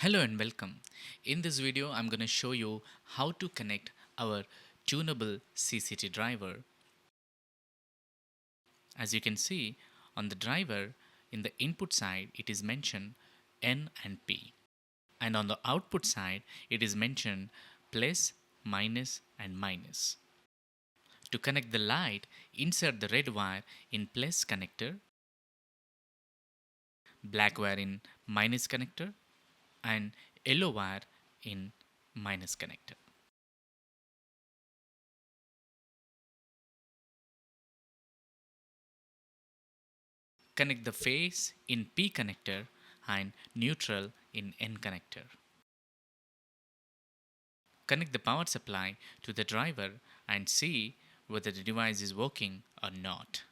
Hello and welcome. In this video, I'm going to show you how to connect our tunable CCT driver. As you can see on the driver, in the input side, it is mentioned N and P. And on the output side, it is mentioned plus, minus and minus. To connect the light, insert the red wire in plus connector, black wire in minus connector, and yellow wire in minus connector. Connect the phase in P connector and neutral in N connector. Connect the power supply to the driver and see whether the device is working or not.